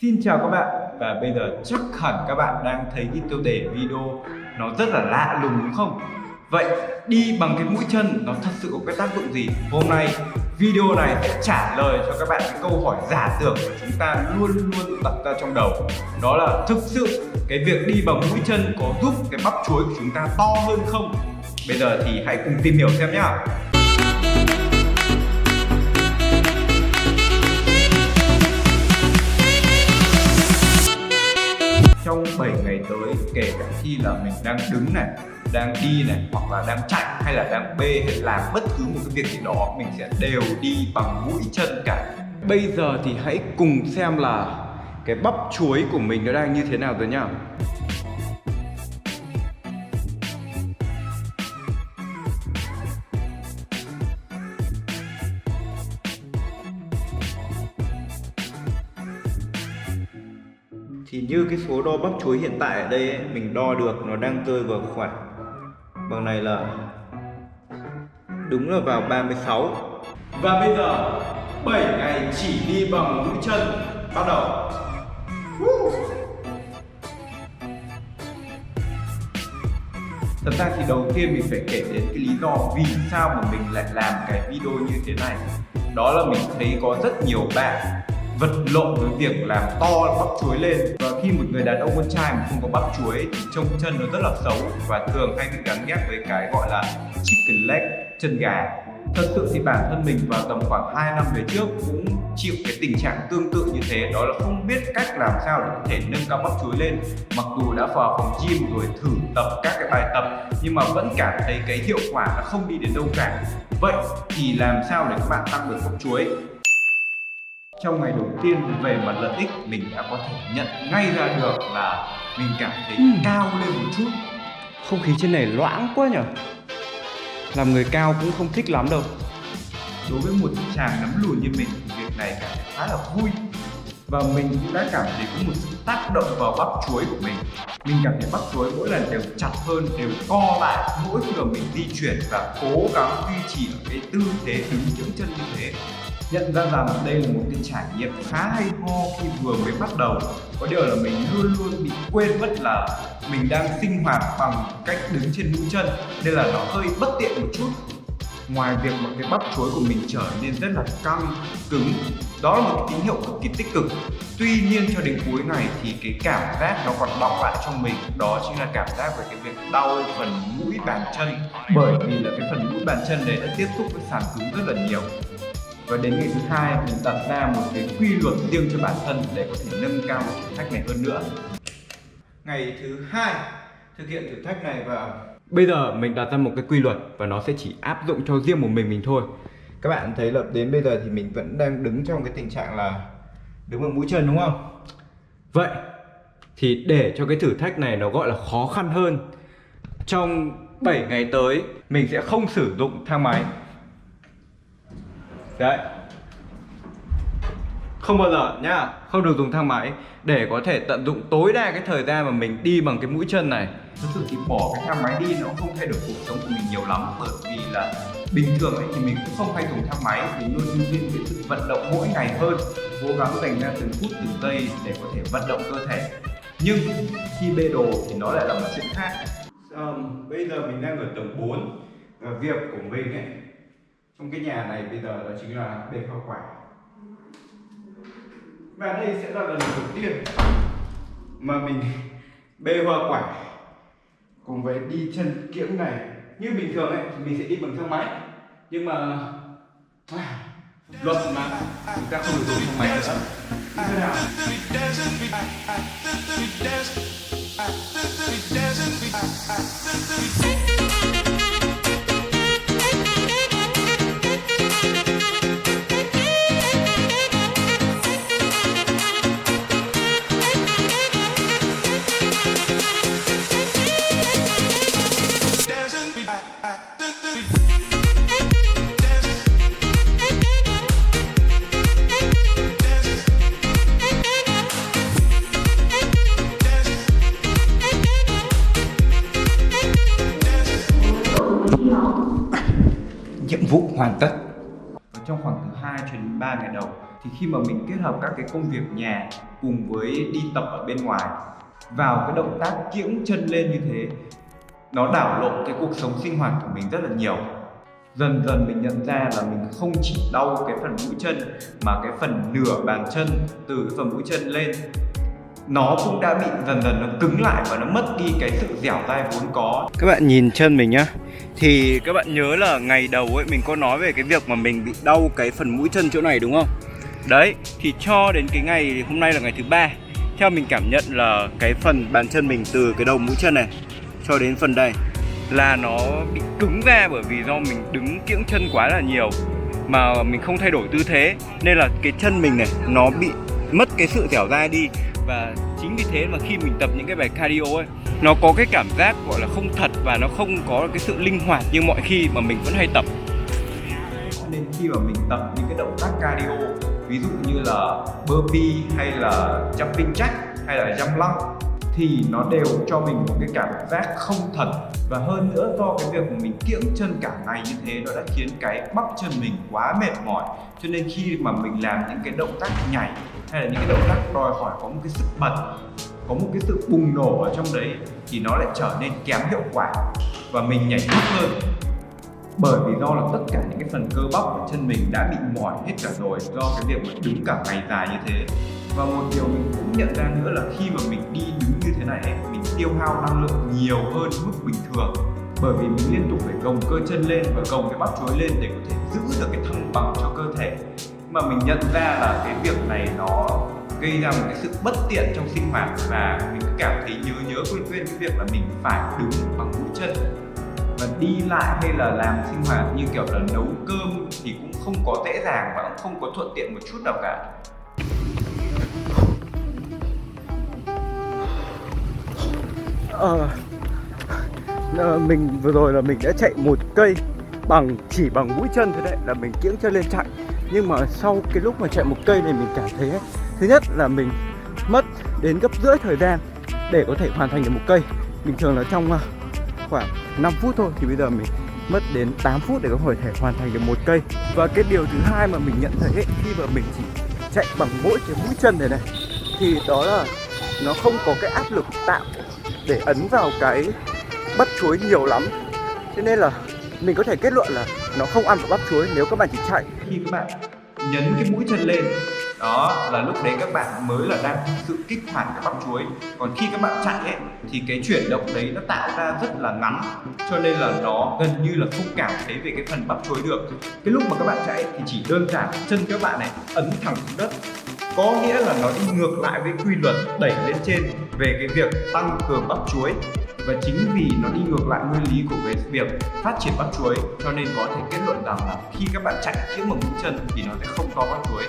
Xin chào các bạn, và bây giờ chắc hẳn các bạn đang thấy cái tiêu đề video nó rất là lạ lùng đúng không? Vậy đi bằng cái mũi chân nó thật sự có cái tác dụng gì? Hôm nay video này sẽ trả lời cho các bạn cái câu hỏi giả tưởng mà chúng ta luôn luôn đặt ra trong đầu. Đó là thực sự cái việc đi bằng mũi chân có giúp cái bắp chuối của chúng ta to hơn không? Bây giờ thì hãy cùng tìm hiểu xem nhá. Trong 7 ngày tới, kể cả khi là mình đang đứng này, đang đi này, hoặc là đang chạy hay là đang bê hay làm bất cứ một cái việc gì đó, mình sẽ đều đi bằng mũi chân cả. Bây giờ thì hãy cùng xem là cái bắp chuối của mình nó đang như thế nào rồi nhá. Thì như cái số đo bắp chuối hiện tại ở đây ấy, mình đo được nó đang rơi vào khoảng bằng này là đúng là vào 36. Và bây giờ 7 ngày chỉ đi bằng mũi chân bắt đầu. Thật ra thì đầu tiên mình phải kể đến cái lý do vì sao mà mình lại làm cái video như thế này. Đó là mình thấy có rất nhiều bạn vật lộn với việc làm to bắp chuối lên, và khi một người đàn ông con trai mà không có bắp chuối thì trông chân nó rất là xấu và thường hay bị gắn ghép với cái gọi là chicken leg, chân gà. Thật sự thì bản thân mình vào tầm khoảng 2 năm về trước cũng chịu cái tình trạng tương tự như thế, đó là không biết cách làm sao để có thể nâng cao bắp chuối lên. Mặc dù đã vào phòng gym rồi thử tập các cái bài tập nhưng mà vẫn cảm thấy cái hiệu quả nó không đi đến đâu cả. Vậy thì làm sao để các bạn tăng được bắp chuối? Trong ngày đầu tiên về mặt lợi ích, mình đã có thể nhận ngay ra được là mình cảm thấy cao lên một chút. Không khí trên này loãng quá nhở. Làm người cao cũng không thích lắm đâu. Đối với một chàng nắm lùn như mình thì việc này cảm thấy khá là vui. Và mình cũng đã cảm thấy có một sự tác động vào bắp chuối của mình. Mình cảm thấy bắp chuối mỗi lần đều chặt hơn, đều co lại mỗi khi mà mình di chuyển và cố gắng duy trì ở cái tư thế đứng vững chân như thế. Nhận ra rằng đây là một cái trải nghiệm khá hay ho khi vừa mới bắt đầu. Có điều là mình luôn luôn bị quên mất là mình đang sinh hoạt bằng cách đứng trên mũi chân, nên là nó hơi bất tiện một chút. Ngoài việc mà cái bắp chuối của mình trở nên rất là căng, cứng, đó là một cái tín hiệu cực kỳ tích cực. Tuy nhiên cho đến cuối ngày thì cái cảm giác nó còn đọng lại trong mình, đó chính là cảm giác về cái việc đau phần mũi bàn chân. Bởi vì là cái phần mũi bàn chân đấy đã tiếp xúc với sàn cứng rất là nhiều. Và đến ngày thứ hai mình đặt ra một cái quy luật riêng cho bản thân để có thể nâng cao thử thách này hơn nữa. Ngày thứ hai thực hiện thử thách này, và bây giờ mình đặt ra một cái quy luật và nó sẽ chỉ áp dụng cho riêng một mình thôi. Các bạn thấy là đến bây giờ thì mình vẫn đang đứng trong cái tình trạng là đứng bằng mũi chân đúng không? Vậy thì để cho cái thử thách này nó gọi là khó khăn hơn, trong 7 ngày tới mình sẽ không sử dụng thang máy. Đấy, không bao giờ nhá, không được dùng thang máy để có thể tận dụng tối đa cái thời gian mà mình đi bằng cái mũi chân này. Thực sự thì bỏ cái thang máy đi nó không thay đổi cuộc sống của mình nhiều lắm, bởi vì là bình thường ấy thì mình cũng không hay dùng thang máy, mình luôn ưu tiên cái sự vận động mỗi ngày hơn, cố gắng dành ra từng phút từng giây để có thể vận động cơ thể. Nhưng khi bê đồ thì nó lại là một chuyện khác. Bây giờ mình đang ở tầng 4 và việc của mình ấy trong cái nhà này bây giờ đó chính là bê hoa quả. Và đây sẽ là lần đầu tiên mà mình bê hoa quả cùng với đi chân kiễng này. Như bình thường ấy thì mình sẽ đi bằng thang máy, nhưng mà luật mà chúng ta không được dùng thang máy nữa. Như thế nào? Nhiệm vụ hoàn tất. Trong khoảng từ 2 cho đến đến 3 ngày đầu. Thì khi mà mình kết hợp các cái công việc nhà cùng với đi tập ở bên ngoài vào cái động tác kiễng chân lên như thế, nó đảo lộn cái cuộc sống sinh hoạt của mình rất là nhiều. Dần dần mình nhận ra là mình không chỉ đau cái phần mũi chân mà cái phần nửa bàn chân từ cái phần mũi chân lên nó cũng đã bị dần dần nó cứng lại và nó mất đi cái sự dẻo dai vốn có. Các bạn nhìn chân mình nhá. Thì các bạn nhớ là ngày đầu ấy mình có nói về cái việc mà mình bị đau cái phần mũi chân chỗ này đúng không? Đấy, thì cho đến cái ngày hôm nay là ngày thứ 3, theo mình cảm nhận là cái phần bàn chân mình từ cái đầu mũi chân này cho đến phần đây là nó bị cứng ra, bởi vì do mình đứng kiễng chân quá là nhiều mà mình không thay đổi tư thế, nên là cái chân mình này nó bị mất cái sự dẻo dai đi. Và chính vì thế mà khi mình tập những cái bài cardio ấy, nó có cái cảm giác gọi là không thật và nó không có cái sự linh hoạt như mọi khi mà mình vẫn hay tập. Nên khi mà mình tập những cái động tác cardio, ví dụ như là burpee hay là jumping jack hay là jump lung, thì nó đều cho mình một cái cảm giác không thật. Và hơn nữa, do cái việc mà mình kiễng chân cả ngày như thế, nó đã khiến cái bắp chân mình quá mệt mỏi. Cho nên khi mà mình làm những cái động tác nhảy hay là những cái động tác đòi hỏi có một cái sức bật, có một cái sự bùng nổ ở trong đấy, thì nó lại trở nên kém hiệu quả và mình nhảy thấp hơn. Bởi vì do là tất cả những cái phần cơ bắp của chân mình đã bị mỏi hết cả rồi do cái việc mà đứng cả ngày dài như thế. Và một điều mình cũng nhận ra nữa là khi mà mình đi đứng như thế này ấy, mình tiêu hao năng lượng nhiều hơn mức bình thường. Bởi vì mình liên tục phải gồng cơ chân lên và gồng cái bắp chuối lên để có thể giữ được cái thăng bằng cho cơ thể. Mà mình nhận ra là cái việc này nó gây ra một cái sự bất tiện trong sinh hoạt, và mình cứ cảm thấy nhớ quên cái việc là mình phải đứng bằng mũi chân. Và đi lại hay là làm sinh hoạt như kiểu là nấu cơm thì cũng không có dễ dàng và cũng không có thuận tiện một chút nào cả. Mình vừa rồi là mình đã chạy 1 cây chỉ bằng mũi chân thôi đấy, là mình kiễng chân lên chạy. Nhưng mà sau cái lúc mà chạy 1 cây này mình cảm thấy ấy, thứ nhất là mình mất đến gấp rưỡi thời gian để có thể hoàn thành được 1 cây. Bình thường là trong khoảng 5 phút thôi, thì bây giờ mình mất đến 8 phút để có thể hoàn thành được 1 cây. Và cái điều thứ hai mà mình nhận thấy ấy, khi mà mình chỉ chạy bằng mỗi cái mũi chân này thì đó là nó không có cái áp lực tạo để ấn vào cái bắp chuối nhiều lắm. Cho nên là mình có thể kết luận là nó không ăn vào bắp chuối nếu các bạn chỉ chạy. Khi các bạn nhấn cái mũi chân lên, đó là lúc đấy các bạn mới là đang sự kích hoạt cái bắp chuối. Còn khi các bạn chạy ấy, thì cái chuyển động đấy nó tạo ra rất là ngắn, cho nên là nó gần như là không cảm thấy về cái phần bắp chuối được. Cái lúc mà các bạn chạy thì chỉ đơn giản chân các bạn này ấn thẳng xuống đất, có nghĩa là nó đi ngược lại với quy luật đẩy lên trên về cái việc tăng cường bắp chuối. Và chính vì nó đi ngược lại nguyên lý của cái việc phát triển bắp chuối, cho nên có thể kết luận rằng là khi các bạn chạy kiễng bằng mũi chân thì nó sẽ không to bắp chuối,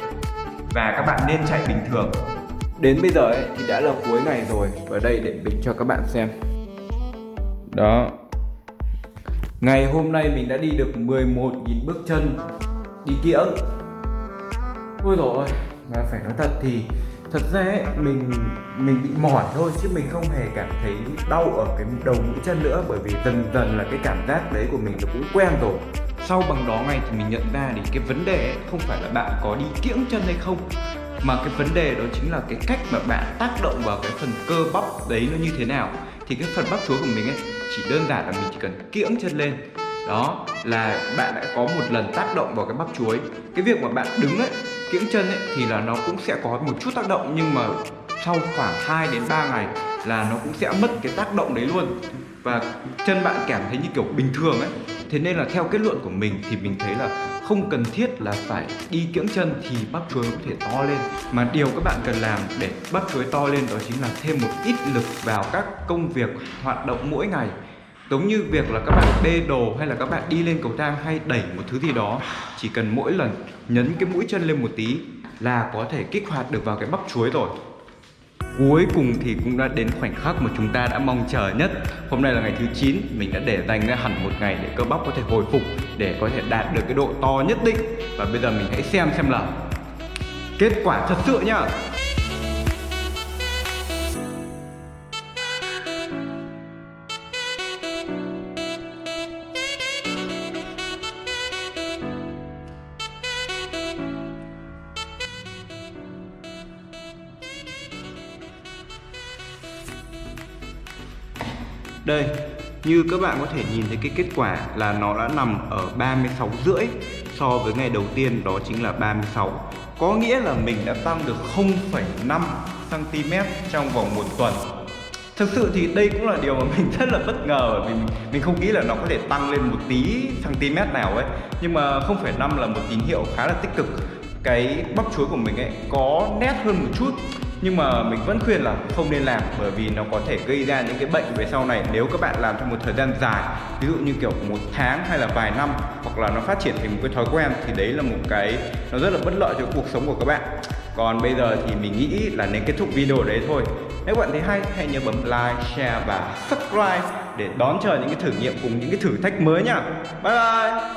và các bạn nên chạy bình thường. Đến bây giờ ấy, thì đã là cuối ngày rồi, và đây để mình cho các bạn xem. Đó, ngày hôm nay mình đã đi được 11.000 bước chân đi kiễng. Ôi dồi ôi, mà phải nói thật thì thật ra ấy, mình bị mỏi thôi, chứ mình không hề cảm thấy đau ở cái đầu mũi chân nữa. Bởi vì dần dần là cái cảm giác đấy của mình nó cũng quen rồi. Sau bằng đó ngày thì mình nhận ra thì cái vấn đề ấy không phải là bạn có đi kiễng chân hay không, mà cái vấn đề đó chính là cái cách mà bạn tác động vào cái phần cơ bắp đấy nó như thế nào. Thì cái phần bắp chuối của mình ấy chỉ đơn giản là mình chỉ cần kiễng chân lên, đó là bạn đã có một lần tác động vào cái bắp chuối. Cái việc mà bạn đứng ấy, kiễng chân ấy thì là nó cũng sẽ có một chút tác động, nhưng mà sau khoảng 2 đến 3 ngày là nó cũng sẽ mất cái tác động đấy luôn, và chân bạn cảm thấy như kiểu bình thường ấy. Thế nên là theo kết luận của mình thì mình thấy là không cần thiết là phải đi kiễng chân thì bắp chuối có thể to lên, mà điều các bạn cần làm để bắp chuối to lên đó chính là thêm một ít lực vào các công việc hoạt động mỗi ngày. Giống như việc là các bạn bê đồ hay là các bạn đi lên cầu thang hay đẩy một thứ gì đó, chỉ cần mỗi lần nhấn cái mũi chân lên một tí là có thể kích hoạt được vào cái bắp chuối rồi. Cuối cùng thì cũng đã đến khoảnh khắc mà chúng ta đã mong chờ nhất. Hôm nay là ngày thứ 9, mình đã để dành ra hẳn 1 ngày để cơ bắp có thể hồi phục, để có thể đạt được cái độ to nhất định. Và bây giờ mình hãy xem là kết quả thật sự nhá. Đây, như các bạn có thể nhìn thấy cái kết quả là nó đã nằm ở 36 rưỡi so với ngày đầu tiên đó chính là 36. Có nghĩa là mình đã tăng được 0,5 cm trong vòng 1 tuần. Thực sự thì đây cũng là điều mà mình rất là bất ngờ, bởi vì mình không nghĩ là nó có thể tăng lên một tí cm nào ấy. Nhưng mà 0,5 là một tín hiệu khá là tích cực. Cái bắp chuối của mình ấy có nét hơn một chút, nhưng mà mình vẫn khuyên là không nên làm, bởi vì nó có thể gây ra những cái bệnh về sau này nếu các bạn làm trong một thời gian dài, ví dụ như kiểu 1 tháng hay là vài năm, hoặc là nó phát triển thành một cái thói quen, thì đấy là một cái nó rất là bất lợi cho cuộc sống của các bạn. Còn bây giờ thì mình nghĩ là nên kết thúc video đấy thôi. Nếu bạn thấy hay, hãy nhớ bấm like, share và subscribe để đón chờ những cái thử nghiệm cùng những cái thử thách mới nhá. Bye bye.